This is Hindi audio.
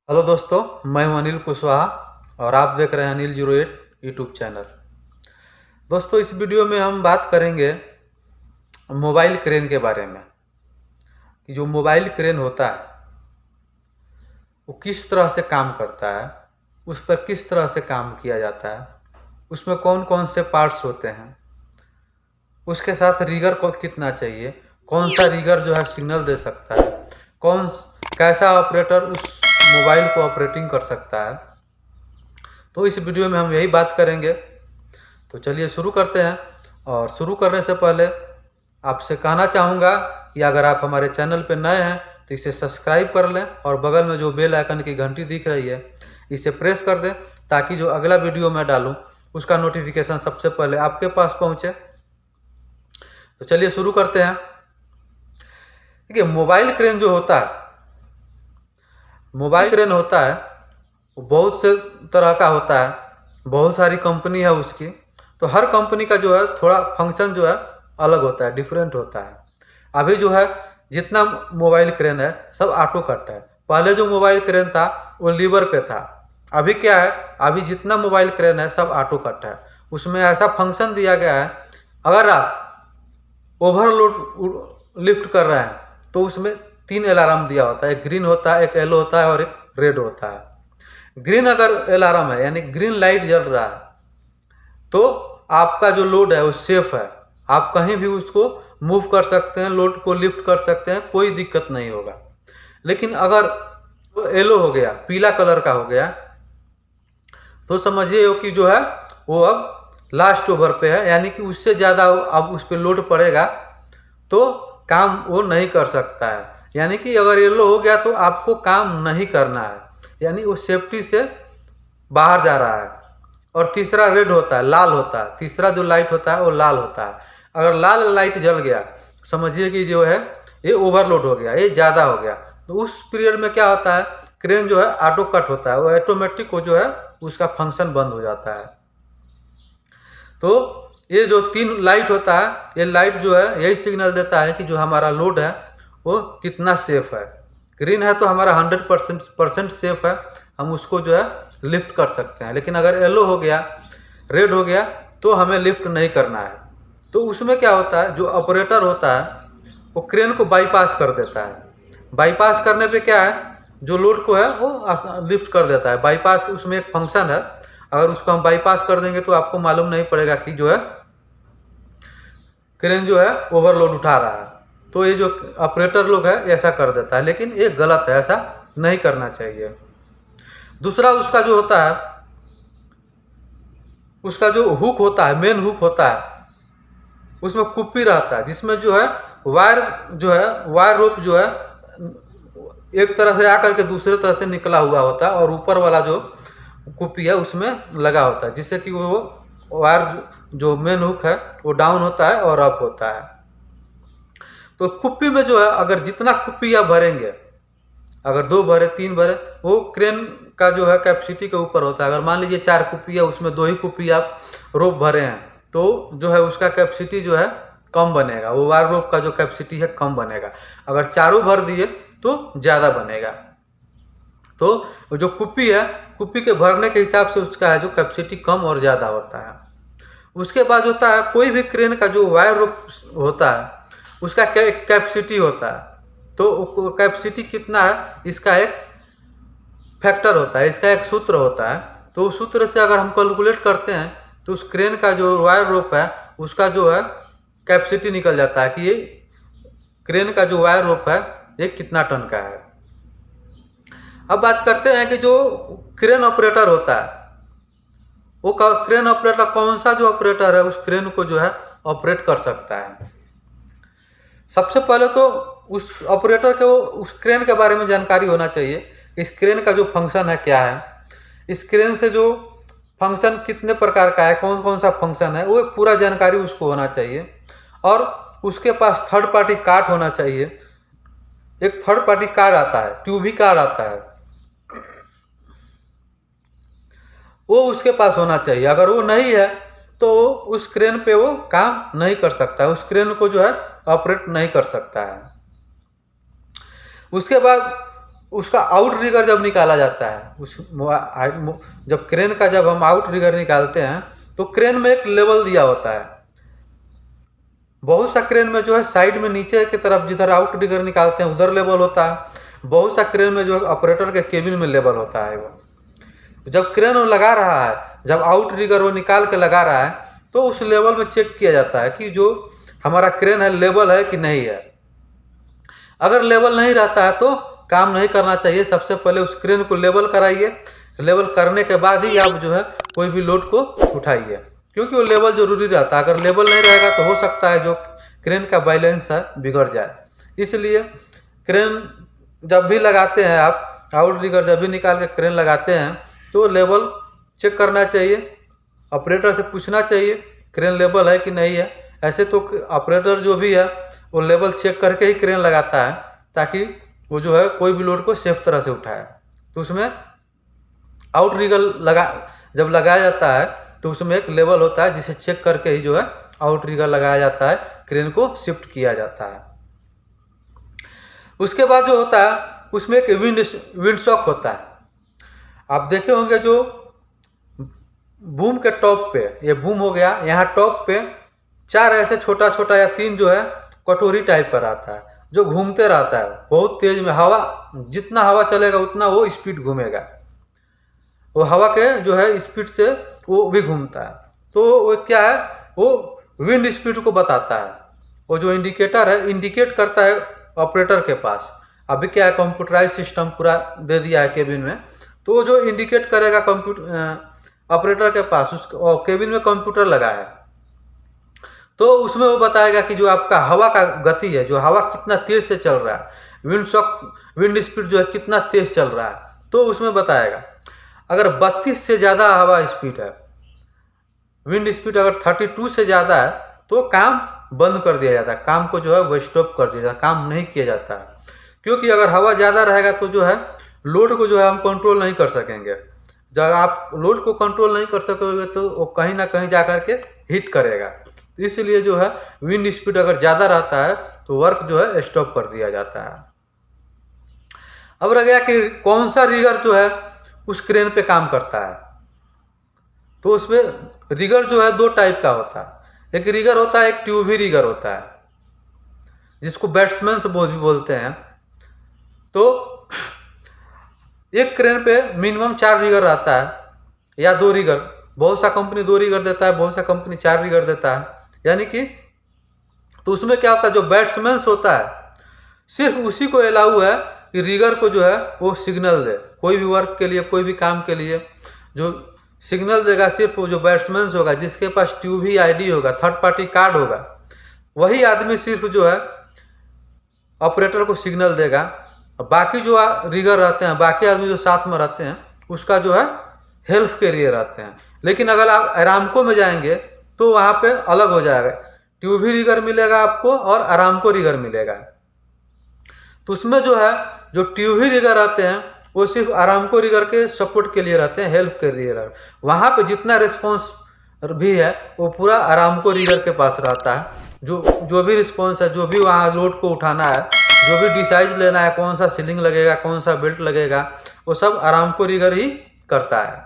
हेलो दोस्तों, मैं हूं अनिल कुशवाहा और आप देख रहे हैं अनिल 08 यूट्यूब चैनल। दोस्तों, इस वीडियो में हम बात करेंगे मोबाइल क्रेन के बारे में कि जो मोबाइल क्रेन होता है वो किस तरह से काम करता है, उस पर किस तरह से काम किया जाता है, उसमें कौन कौन से पार्ट्स होते हैं, उसके साथ रिगर को कितना चाहिए, कौन सा रिगर जो है सिग्नल दे सकता है, कैसा ऑपरेटर उस मोबाइल को ऑपरेटिंग कर सकता है। तो इस वीडियो में हम यही बात करेंगे। तो चलिए शुरू करते हैं। और शुरू करने से पहले आपसे कहना चाहूँगा कि अगर आप हमारे चैनल पर नए हैं तो इसे सब्सक्राइब कर लें और बगल में जो बेल आइकन की घंटी दिख रही है इसे प्रेस कर दें ताकि जो अगला वीडियो मैं डालूं उसका नोटिफिकेशन सबसे पहले आपके पास पहुंचे। तो चलिए शुरू करते हैं। देखिए, मोबाइल क्रेन जो होता है, मोबाइल क्रेन होता है वो बहुत से तरह का होता है, बहुत सारी कंपनी है उसकी। तो हर कंपनी का जो है थोड़ा फंक्शन जो है अलग होता है, डिफरेंट होता है। अभी जो है जितना मोबाइल क्रेन है सब ऑटो कट है। पहले जो मोबाइल क्रेन था वो लीवर पे था। अभी क्या है, अभी जितना मोबाइल क्रेन है सब ऑटो कट है। उसमें ऐसा फंक्शन दिया गया है, अगर आप ओवरलोड लिफ्ट कर रहे हैं तो उसमें 3 अलार्म दिया होता है। एक ग्रीन होता है, एक येलो होता है और एक रेड होता है। ग्रीन अगर अलार्म है यानी ग्रीन लाइट जल रहा है तो आपका जो लोड है वो सेफ है, आप कहीं भी उसको मूव कर सकते हैं, लोड को लिफ्ट कर सकते हैं, कोई दिक्कत नहीं होगा। लेकिन अगर वो येलो हो गया, पीला कलर का हो गया, तो समझिए कि जो है वो अब लास्ट ओवर पे है, यानी कि उससे ज़्यादा अब उस पर लोड पड़ेगा तो काम वो नहीं कर सकता है। यानी कि अगर येलो हो गया तो आपको काम नहीं करना है, यानी वो सेफ्टी से बाहर जा रहा है। और तीसरा रेड होता है, लाल होता है। तीसरा जो लाइट होता है वो लाल होता है। अगर लाल लाइट जल गया समझिए कि जो है ये ओवरलोड हो गया, ये ज़्यादा हो गया। तो उस पीरियड में क्या होता है, क्रेन जो है ऑटो कट होता है, वो ऑटोमेटिक वो जो है उसका फंक्शन बंद हो जाता है। तो ये जो 3 लाइट होता है, ये लाइट जो है यही सिग्नल देता है कि जो हमारा लोड है वो कितना सेफ है। ग्रीन है तो हमारा 100% सेफ है, हम उसको जो है लिफ्ट कर सकते हैं। लेकिन अगर येलो हो गया, रेड हो गया तो हमें लिफ्ट नहीं करना है। तो उसमें क्या होता है, जो ऑपरेटर होता है वो क्रेन को बाईपास कर देता है। बाईपास करने पे क्या है, जो लोड को है वो लिफ्ट कर देता है। बाईपास उसमें एक फंक्शन है, अगर उसको हम बाईपास कर देंगे तो आपको मालूम नहीं पड़ेगा कि जो है क्रेन जो है ओवरलोड उठा रहा है। तो ये जो ऑपरेटर लोग है ऐसा कर देता है, लेकिन ये गलत है, ऐसा नहीं करना चाहिए। दूसरा उसका जो होता है, उसका जो हुक होता है, मेन हुक होता है, उसमें कुप्पी रहता है जिसमें जो है वायर रोप जो है एक तरह से आकर के दूसरे तरह से निकला हुआ होता है और ऊपर वाला जो कुप्पी है उसमें लगा होता है, जिससे कि वो वायर जो मेन हुक है वो डाउन होता है और अप होता है। तो कुप्पी में जो है अगर जितना कुप्पी आप भरेंगे, अगर 2 भरे 3 भरे, वो क्रेन का जो है कैपेसिटी के ऊपर होता है। अगर मान लीजिए 4 कुप्पी है, उसमें 2 ही कुप्पी आप रोप भरे हैं तो जो है उसका कैपेसिटी जो है कम बनेगा, वो वायर रोप का जो कैपेसिटी है कम बनेगा। अगर चारों भर दिए तो ज़्यादा बनेगा। तो जो कुप्पी है, कुप्पी के भरने के हिसाब से उसका है जो कैपेसिटी कम और ज़्यादा होता है। उसके बाद होता है कोई भी क्रेन का जो वायर रोप होता है उसका कैपेसिटी होता है। तो कैपेसिटी कितना है इसका एक फैक्टर होता है, इसका एक सूत्र होता है। तो उस सूत्र से अगर हम कैलकुलेट करते हैं तो उस क्रेन का जो वायर रोप है उसका जो है कैपेसिटी निकल जाता है कि ये क्रेन का जो वायर रोप है ये कितना टन का है। अब बात करते हैं कि जो क्रेन ऑपरेटर होता है वो क्रेन ऑपरेटर कौन सा जो ऑपरेटर है उस क्रेन को जो है ऑपरेट कर सकता है। सबसे पहले तो उस ऑपरेटर के उस क्रेन के बारे में जानकारी होना चाहिए। इस क्रेन का जो फंक्शन है क्या है, इस क्रेन से जो फंक्शन कितने प्रकार का है, कौन कौन सा फंक्शन है, वो पूरा जानकारी उसको होना चाहिए। और उसके पास थर्ड पार्टी कार्ड होना चाहिए। एक थर्ड पार्टी कार्ड आता है, ट्यूबी कार्ड आता है, वो उसके पास होना चाहिए। अगर वो नहीं है तो उस क्रेन पे वो काम नहीं कर सकता है, उस क्रेन को जो है ऑपरेट नहीं कर सकता है। उसके बाद उसका आउट रिगर जब निकाला जाता है, जब क्रेन का जब हम आउट रिगर निकालते हैं तो क्रेन में एक लेवल दिया होता है। बहुत सा क्रेन में जो है साइड में नीचे की तरफ जिधर आउट रिगर निकालते हैं उधर लेवल होता है। बहुत सा क्रेन में जो है ऑपरेटर के केबिन में लेवल होता है। वो जब क्रेन वो लगा रहा है, जब आउट रिगर वो निकाल के लगा रहा है तो उस लेवल में चेक किया जाता है कि जो हमारा क्रेन है लेवल है कि नहीं है। अगर लेवल नहीं रहता है तो काम नहीं करना चाहिए। सबसे पहले उस क्रेन को लेवल कराइए, लेवल करने के बाद ही आप जो है कोई भी लोड को उठाइए, क्योंकि वो लेवल जरूरी रहता है। अगर लेवल नहीं रहेगा तो हो सकता है जो क्रेन का बैलेंस है बिगड़ जाए। इसलिए क्रेन जब भी लगाते हैं आप, आउट रिगर जब भी निकाल के क्रेन लगाते हैं तो लेवल चेक करना चाहिए, ऑपरेटर से पूछना चाहिए क्रेन लेवल है कि नहीं है। ऐसे तो ऑपरेटर जो भी है वो लेवल चेक करके ही क्रेन लगाता है, ताकि वो जो है कोई भी लोड को सेफ तरह से उठाए। तो उसमें आउट रिगर जब लगाया जाता है तो उसमें एक लेवल होता है जिसे चेक करके ही जो है आउट रिगर लगाया जाता है, क्रेन को शिफ्ट किया जाता है। उसके बाद जो होता है उसमें एक विंड शॉक होता है। आप देखे होंगे जो बूम के टॉप पे, ये बूम हो गया, यहाँ टॉप पे 4 ऐसे छोटा छोटा या 3 जो है कटोरी टाइप का रहता है जो घूमते रहता है बहुत तेज में। हवा जितना हवा चलेगा उतना वो स्पीड घूमेगा, वो हवा के जो है स्पीड से वो भी घूमता है। तो वो क्या है, वो विंड स्पीड को बताता है। वो जो इंडिकेटर है इंडिकेट करता है ऑपरेटर के पास। अभी क्या है कंप्यूटराइज सिस्टम पूरा दे दिया है केबिन में, तो वो जो इंडिकेट करेगा ऑपरेटर के पास, उस केबिन में कंप्यूटर लगा है, तो उसमें वो बताएगा कि जो आपका हवा का गति है, जो हवा कितना तेज से चल रहा है, विंड स्पीड जो है कितना तेज चल रहा है, तो उसमें बताएगा। अगर 32 से ज़्यादा हवा स्पीड है, विंड स्पीड अगर 32 से ज़्यादा है तो काम बंद कर दिया जाता है, काम को जो है वो स्टॉप कर दिया जाता है, काम नहीं किया जाता है। क्योंकि अगर हवा ज़्यादा रहेगा तो जो है लोड को जो है हम कंट्रोल नहीं कर सकेंगे। जब आप लोड को कंट्रोल नहीं कर सकोगे तो वो कहीं ना कहीं जा कर के हिट करेगा। इसलिए जो है विंड स्पीड अगर ज़्यादा रहता है तो वर्क जो है स्टॉप कर दिया जाता है। अब रह गया कि कौन सा रिगर जो है उस क्रेन पे काम करता है। तो उसमें रिगर जो है 2 टाइप का होता है। एक रिगर होता है, एक ट्यूबी रिगर होता है, जिसको बैट्समैन से भी बोलते हैं। तो एक क्रेन पे मिनिमम 4 रिगर रहता है या 2 रिगर। बहुत सा कंपनी 2 रिगर देता है, बहुत सा कंपनी 4 रिगर देता है। यानी कि तो उसमें क्या होता है, जो बैट्समैन होता है सिर्फ उसी को अलाउ है कि रिगर को जो है वो सिग्नल दे। कोई भी वर्क के लिए, कोई भी काम के लिए जो सिग्नल देगा सिर्फ वो जो बैट्समैन होगा, जिसके पास ट्यूबी आईडी होगा, थर्ड पार्टी कार्ड होगा, वही आदमी सिर्फ जो है ऑपरेटर को सिग्नल देगा। बाकी जो रिगर रहते हैं, बाकी आदमी जो साथ में रहते हैं, उसका जो है हेल्प के लिए रहते हैं। लेकिन अगर आप अरामको में जाएंगे तो वहाँ पे अलग हो जाएगा, ट्यूबी रिगर मिलेगा आपको और अरामको रिगर मिलेगा। तो उसमें जो है जो ट्यूबी रिगर रहते हैं वो सिर्फ अरामको रिगर के सपोर्ट के लिए रहते हैं, हेल्प के लिए रहते हैं। वहाँ पे जितना रिस्पॉन्स भी है वो पूरा अरामको रिगर के पास रहता है। जो भी रिस्पॉन्स है, जो भी वहाँ लोड को उठाना है, जो भी डिसाइज लेना है, कौन सा सीलिंग लगेगा, कौन सा बेल्ट लगेगा, वो सब अरामको रिगर ही करता है।